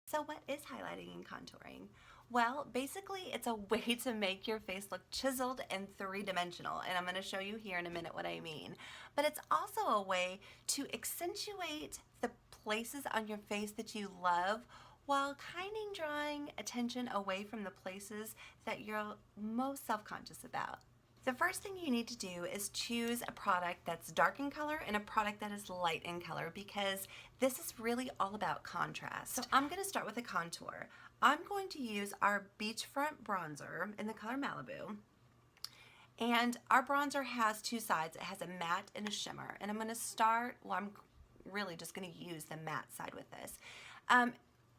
So what is highlighting and contouring? Well, basically it's a way to make your face look chiseled and three-dimensional, and I'm going to show you here in a minute what I mean. But it's also a way to accentuate the places on your face that you love while kind of drawing attention away from the places that you're most self-conscious about. The first thing you need to do is choose a product that's dark in color and a product that is light in color, because this is really all about contrast. So I'm going to start with a contour. I'm going to use our Beachfront bronzer in the color Malibu. And our bronzer has two sides. It has a matte and a shimmer. And I'm going to start, well, I'm really just going to use the matte side with this.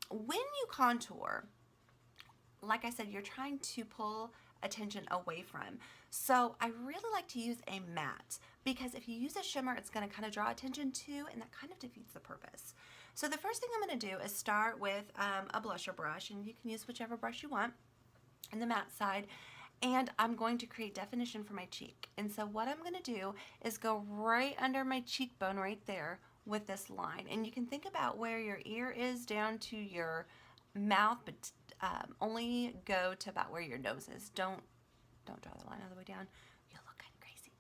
When you contour, like I said, you're trying to pull attention away from. So I really like to use a matte, because if you use a shimmer, it's going to kind of draw attention too, and that kind of defeats the purpose. So the first thing I'm going to do is start with a blusher brush, and you can use whichever brush you want in the matte side, and I'm going to create definition for my cheek. And so what I'm going to do is go right under my cheekbone right there with this line, and you can think about where your ear is down to your mouth, but only go to about where your nose is. Don't draw the line all the way down. You'll look kind of crazy.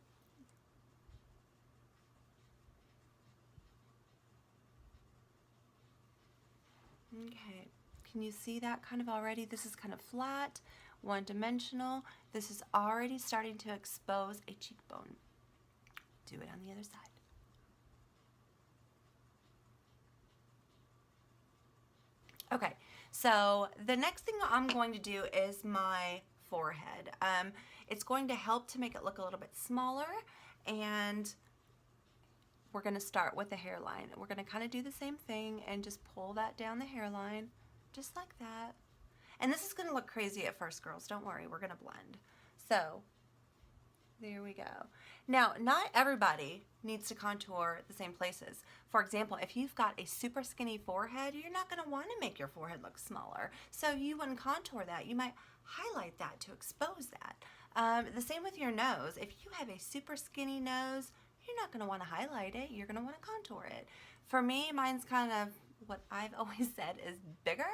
Okay, can you see that kind of already? This is kind of flat, one-dimensional. This is already starting to expose a cheekbone. Do it on the other side. Okay, so the next thing I'm going to do is my forehead. It's going to help to make it look a little bit smaller, and we're going to start with the hairline. We're going to kind of do the same thing and just pull that down the hairline, just like that. And this is going to look crazy at first, girls. Don't worry, we're going to blend. So there we go. Now, not everybody needs to contour the same places. For example, if you've got a super skinny forehead, you're not going to want to make your forehead look smaller. So you wouldn't contour that. You might highlight that to expose that. The same with your nose. If you have a super skinny nose, you're not going to want to highlight it. You're going to want to contour it. For me, mine's kind of what I've always said is bigger,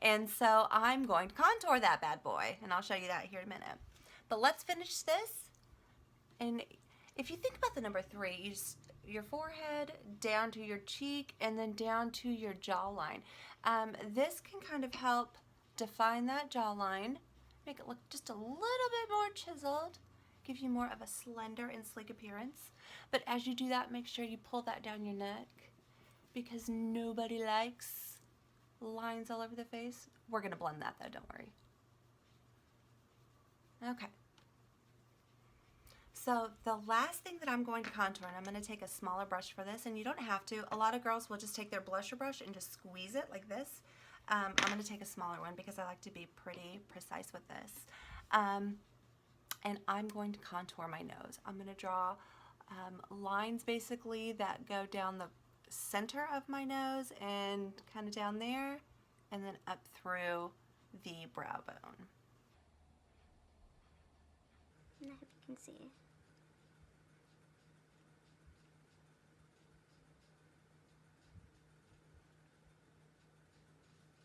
and so I'm going to contour that bad boy, and I'll show you that here in a minute. But let's finish this. And if you think about the number 3, you just, your forehead down to your cheek and then down to your jawline. This can kind of help define that jawline, make it look just a little bit more chiseled, give you more of a slender and sleek appearance. But as you do that, make sure you pull that down your neck, because nobody likes lines all over the face. We're going to blend that though, don't worry. Okay. So the last thing that I'm going to contour, and I'm going to take a smaller brush for this, and you don't have to. A lot of girls will just take their blusher brush and just squeeze it like this. I'm going to take a smaller one because I like to be pretty precise with this. And I'm going to contour my nose. I'm going to draw lines basically that go down the center of my nose and kind of down there, and then up through the brow bone. And I hope you can see.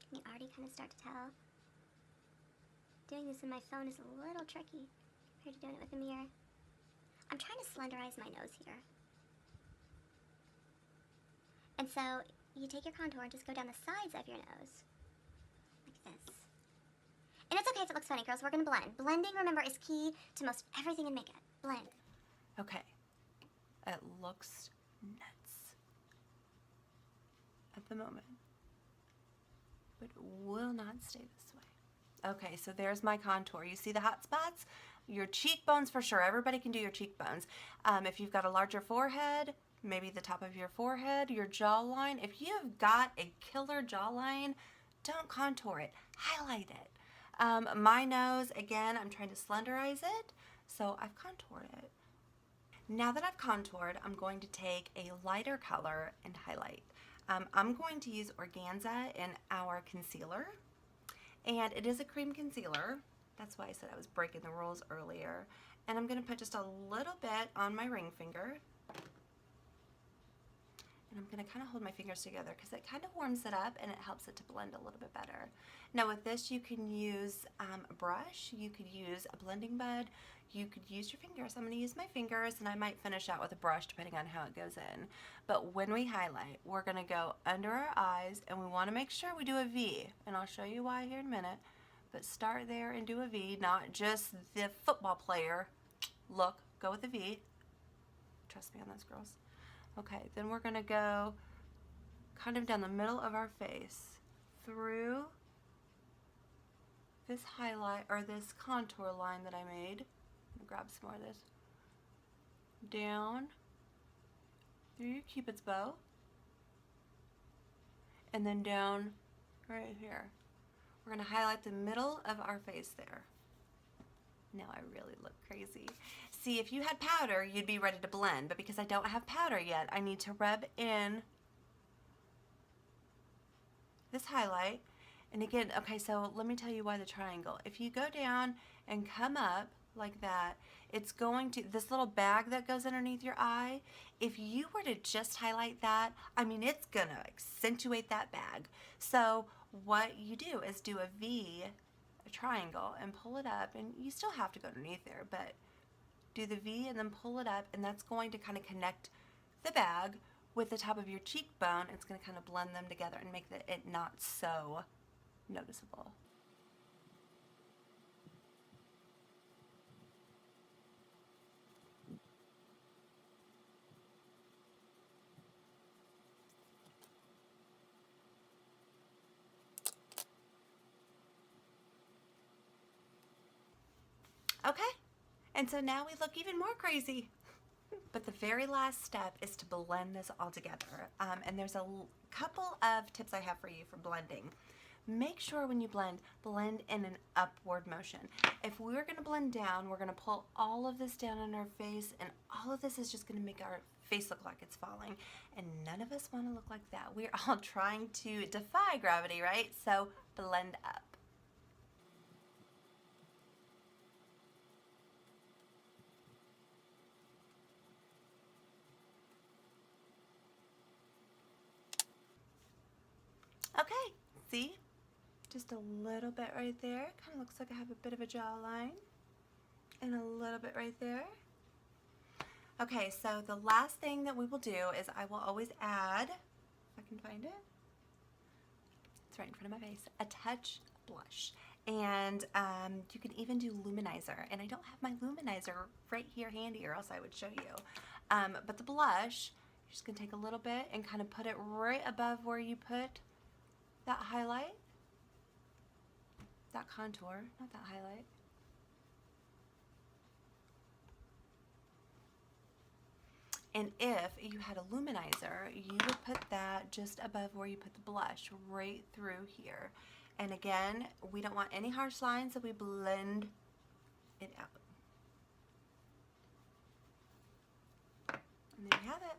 Can you already kind of start to tell? Doing this in my phone is a little tricky compared to doing it with a mirror. I'm trying to slenderize my nose here. And so you take your contour and just go down the sides of your nose, like this. And it's okay if it looks funny, girls. We're going to blend. Blending, remember, is key to most everything in makeup. Blend. Okay. It looks nuts at the moment, but will not stay this way. Okay, so there's my contour. You see the hot spots? Your cheekbones for sure. Everybody can do your cheekbones. If you've got a larger forehead, maybe the top of your forehead, your jawline. If you've got a killer jawline, don't contour it. Highlight it. My nose, again, I'm trying to slenderize it, so I've contoured it. Now that I've contoured, I'm going to take a lighter color and highlight. I'm going to use Organza in our concealer, and it is a cream concealer. That's why I said I was breaking the rules earlier. And I'm going to put just a little bit on my ring finger, And I'm going to kind of hold my fingers together because it kind of warms it up and it helps it to blend a little bit better. Now with this, you can use a brush, you could use a blending bud, you could use your fingers. I'm going to use my fingers, and I might finish out with a brush depending on how it goes in. But when we highlight, we're going to go under our eyes, and we want to make sure we do a V. And I'll show you why here in a minute. But start there and do a V, not just the football player look. Go with a V. Trust me on this, girls. Okay, then we're going to go kind of down the middle of our face through this highlight or this contour line that I made. I'm gonna grab some more of this. Down through your Cupid's bow, and then down right here. We're gonna highlight the middle of our face there. Now I really look crazy. See, if you had powder, you'd be ready to blend, but because I don't have powder yet, I need to rub in this highlight. And again, okay, so let me tell you why the triangle. If you go down and come up like that, it's going to, this little bag that goes underneath your eye, if you were to just highlight that, I mean, it's gonna accentuate that bag. So what you do is do a V, a triangle, and pull it up, and you still have to go underneath there, but do the V and then pull it up, and that's going to kind of connect the bag with the top of your cheekbone. It's going to kind of blend them together and make it not so noticeable. Okay, and so now we look even more crazy. But the very last step is to blend this all together. And there's a couple of tips I have for you for blending. Make sure when you blend in an upward motion. If we're going to blend down, we're going to pull all of this down on our face, and all of this is just going to make our face look like it's falling. And none of us want to look like that. We're all trying to defy gravity, right? So blend up. Okay, see? Just a little bit right there. Kind of looks like I have a bit of a jawline. And a little bit right there. Okay, so the last thing that we will do is I will always add, if I can find it, it's right in front of my face, a touch of blush. And you can even do luminizer. And I don't have my luminizer right here handy, or else I would show you. But the blush, you're just going to take a little bit and kind of put it right above where you put that highlight, that contour, not that highlight. And if you had a luminizer, you would put that just above where you put the blush, right through here. And again, we don't want any harsh lines, so we blend it out. And there you have it.